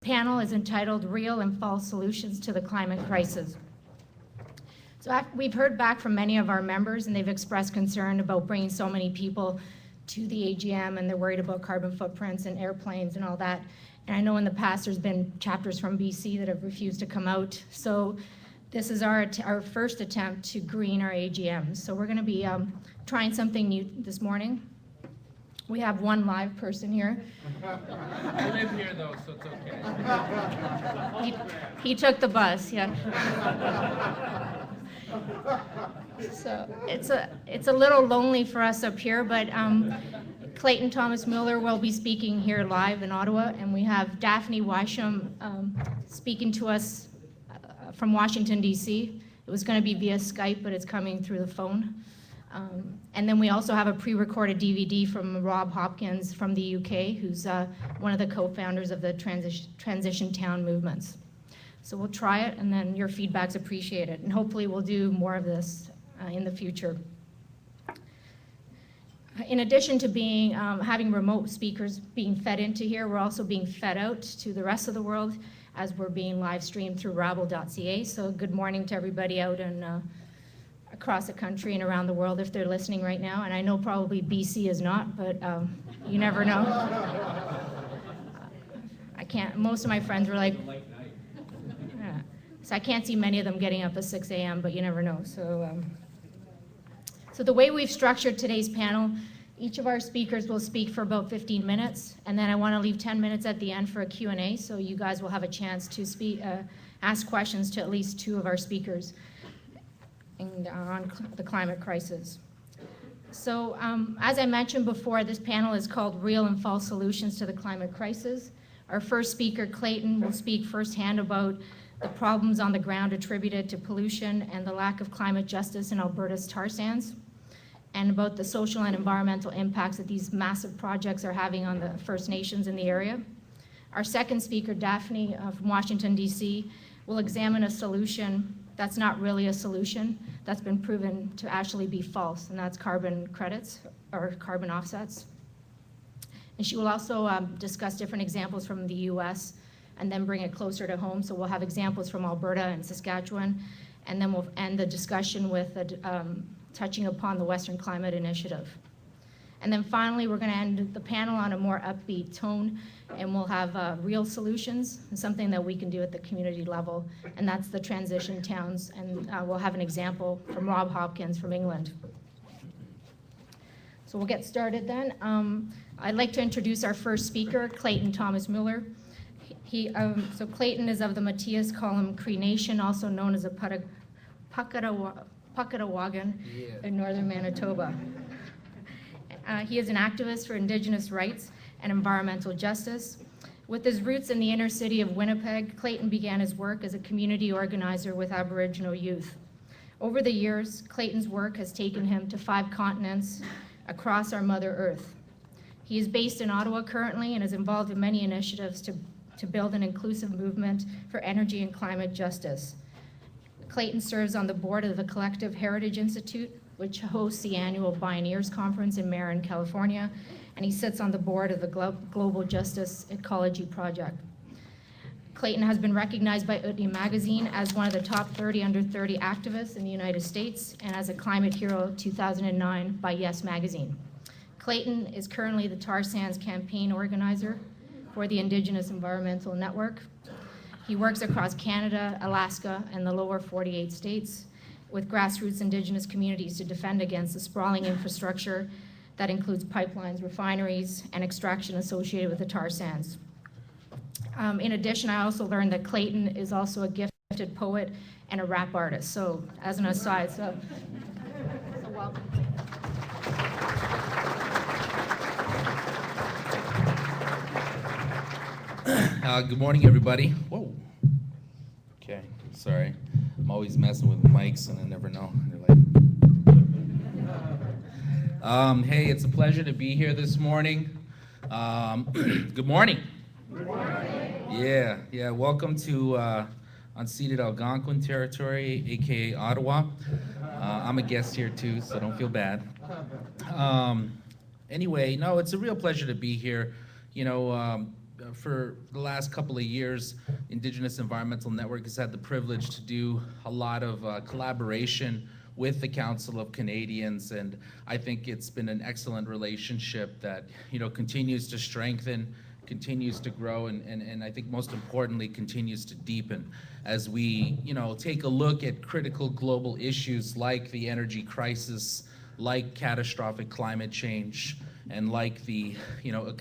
panel is entitled Real and False Solutions to the Climate Crisis. So we've heard back from many of our members, and they've expressed concern about bringing so many people to the AGM, and they're worried about carbon footprints and airplanes and all that. And I know in the past there's been chapters from BC that have refused to come out. So this is our first attempt to green our AGMs. So we're going to be trying something new this morning. We have one live person here. I live here though, so it's okay. He took the bus, yeah. So it's a little lonely for us up here, but Clayton Thomas-Muller will be speaking here live in Ottawa, and we have Daphne Wysham speaking to us from Washington, D.C. It was going to be via Skype, but it's coming through the phone. And then we also have a pre-recorded DVD from Rob Hopkins from the UK, who's one of the co-founders of the transition town movements. So we'll try it, and then your feedback's appreciated, and hopefully we'll do more of this in the future. In addition to being having remote speakers being fed into here, we're also being fed out to the rest of the world as we're being live streamed through rabble.ca. So good morning to everybody out and across the country and around the world if they're listening right now. And I know probably BC is not, but you never know. Most of my friends were like, yeah. So I can't see many of them getting up at 6 a.m., but you never know. So the way we've structured today's panel, each of our speakers will speak for about 15 minutes, and then I want to leave 10 minutes at the end for a Q&A, so you guys will have a chance to ask questions to at least two of our speakers on the climate crisis. So as I mentioned before, this panel is called Real and False Solutions to the Climate Crisis. Our first speaker, Clayton, will speak firsthand about the problems on the ground attributed to pollution and the lack of climate justice in Alberta's tar sands, and about the social and environmental impacts that these massive projects are having on the First Nations in the area. Our second speaker, Daphne from Washington, D.C., will examine a solution that's not really a solution, that's been proven to actually be false, and that's carbon credits or carbon offsets. And she will also discuss different examples from the U.S. and then bring it closer to home. So we'll have examples from Alberta and Saskatchewan, and then we'll end the discussion with touching upon the Western Climate Initiative. And then finally, we're going to end the panel on a more upbeat tone, and we'll have real solutions, something that we can do at the community level, and that's the transition towns. And we'll have an example from Rob Hopkins from England. So we'll get started then. I'd like to introduce our first speaker, Clayton Thomas-Muller. So Clayton is of the Matthias Column Cree Nation, also known as a Puckatawagan in northern Manitoba. He is an activist for indigenous rights and environmental justice. With his roots in the inner city of Winnipeg, Clayton began his work as a community organizer with Aboriginal youth. Over the years, Clayton's work has taken him to 5 continents across our Mother Earth. He is based in Ottawa currently and is involved in many initiatives to build an inclusive movement for energy and climate justice. Clayton serves on the board of the Collective Heritage Institute, which hosts the annual Pioneers Conference in Marin, California, and he sits on the board of the Global Justice Ecology Project. Clayton has been recognized by Utni Magazine as one of the top 30 under 30 activists in the United States and as a Climate Hero 2009 by Yes Magazine. Clayton is currently the tar sands campaign organizer for the Indigenous Environmental Network. He works across Canada, Alaska, and the lower 48 states with grassroots Indigenous communities to defend against the sprawling infrastructure that includes pipelines, refineries, and extraction associated with the tar sands. In addition, I also learned that Clayton is also a gifted poet and a rap artist. So as an aside, so welcome. Good morning, everybody. Whoa. Okay, sorry. I'm always messing with mics, and I never know. Hey, it's a pleasure to be here this morning. Good morning. Good morning. Yeah. Welcome to unceded Algonquin territory, aka Ottawa. I'm a guest here too, so don't feel bad. Anyway, no, it's a real pleasure to be here. You know, for the last couple of years, Indigenous Environmental Network has had the privilege to do a lot of collaboration with the Council of Canadians, and I think it's been an excellent relationship that, continues to strengthen, continues to grow, and I think most importantly continues to deepen as we, take a look at critical global issues like the energy crisis, like catastrophic climate change, and like the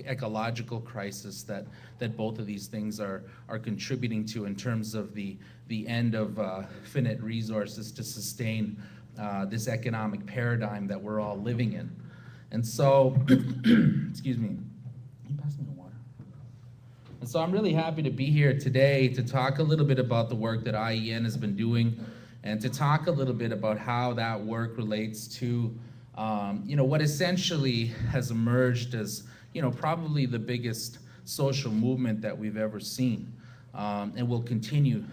ecological crisis that both of these things are contributing to in terms of the end of finite resources to sustain this economic paradigm that we're all living in. And so, excuse me, can you pass me the water? And so I'm really happy to be here today to talk a little bit about the work that IEN has been doing, and to talk a little bit about how that work relates to what essentially has emerged as, probably the biggest social movement that we've ever seen, and will continue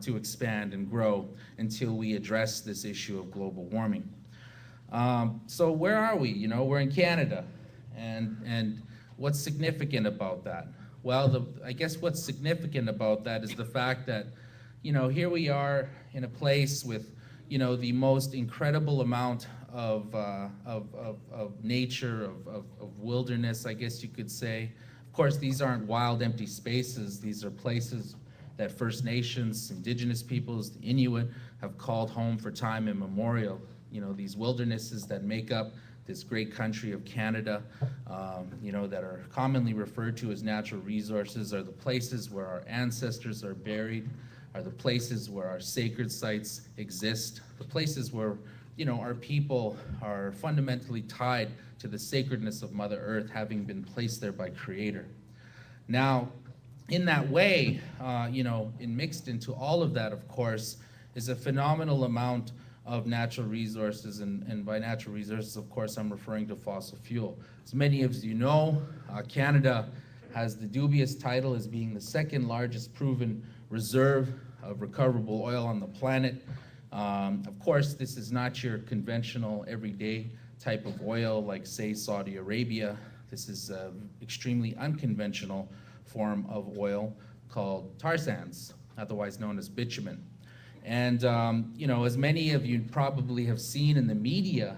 to expand and grow until we address this issue of global warming. So where are we? We're in Canada, and what's significant about that? Well, I guess what's significant about that is the fact that, here we are in a place with, the most incredible amount of nature, of wilderness, I guess you could say. Of course, these aren't wild, empty spaces. These are places that First Nations, Indigenous peoples, the Inuit, have called home for time immemorial. These wildernesses that make up this great country of Canada, that are commonly referred to as natural resources, are the places where our ancestors are buried, are the places where our sacred sites exist, the places where, our people are fundamentally tied to the sacredness of Mother Earth, having been placed there by Creator. Now, in that way, mixed into all of that, of course, is a phenomenal amount of natural resources, and by natural resources, of course, I'm referring to fossil fuel. As many of you know, Canada has the dubious title as being the second largest proven reserve of recoverable oil on the planet. Of course, this is not your conventional, everyday type of oil like, say, Saudi Arabia. This is an extremely unconventional form of oil called tar sands, otherwise known as bitumen. And, as many of you probably have seen in the media